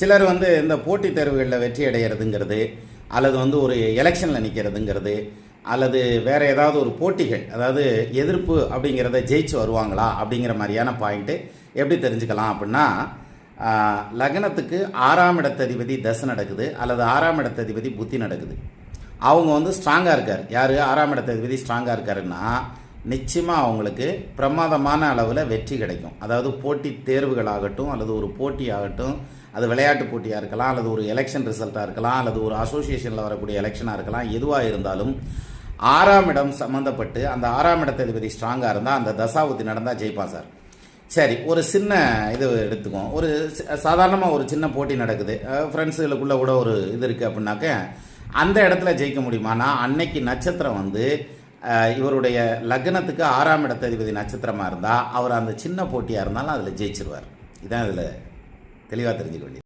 சிலர் வந்து இந்த போட்டித் தேர்வுகளில் வெற்றி அடைகிறதுங்கிறது, அல்லது வந்து ஒரு எலெக்ஷனில் நிற்கிறதுங்கிறது, அல்லது வேறு ஏதாவது ஒரு போட்டிகள், அதாவது எதிர்ப்பு அப்படிங்கிறத ஜெயிச்சு வருவாங்களா அப்படிங்கிற மாதிரியான பாயிண்ட்டு எப்படி தெரிஞ்சுக்கலாம் அப்படின்னா, லக்னத்துக்கு 6ஆம் இடத்ததிபதி தசை நடக்குது, அல்லது 6ஆம் இடத்ததிபதி புத்தி நடக்குது. அவங்க வந்து ஸ்ட்ராங்காக இருக்கார். யார் 6ஆம் இடத்ததிபதி ஸ்ட்ராங்காக இருக்காருன்னா நிச்சயமாக அவங்களுக்கு பிரமாதமான அளவில் வெற்றி கிடைக்கும். அதாவது போட்டித் தேர்வுகளாகட்டும், அல்லது ஒரு போட்டி ஆகட்டும், அது விளையாட்டு போட்டியாக இருக்கலாம், அல்லது ஒரு எலெக்ஷன் ரிசல்ட்டாக இருக்கலாம், அல்லது ஒரு அசோசியேஷனில் வரக்கூடிய எலெக்ஷனாக இருக்கலாம். எதுவாக இருந்தாலும் 6ஆம் இடம் சம்மந்தப்பட்டு அந்த 6ஆம் இடத்ததிபதி ஸ்ட்ராங்காக இருந்தால் அந்த தசாபுத்தி நடந்தால் ஜெயிப்பான் சார். சரி, ஒரு சின்ன இது எடுத்துக்குவோம். ஒரு சாதாரணமாக ஒரு சின்ன போட்டி நடக்குது, ஃப்ரெண்ட்ஸுகளுக்குள்ளே கூட ஒரு இது இருக்குது அப்படின்னாக்க அந்த இடத்துல ஜெயிக்க முடியுமானா, அன்னைக்கு நட்சத்திரம் வந்து இவருடைய லக்னத்துக்கு 6ஆம் இடத்ததிபதி நட்சத்திரமாக இருந்தால் அவர் அந்த சின்ன போட்டியாக இருந்தாலும் அதில் ஜெயிச்சிருவார். இதான் இதில் தெளிவாக தெரிஞ்சுக்க வேண்டியது.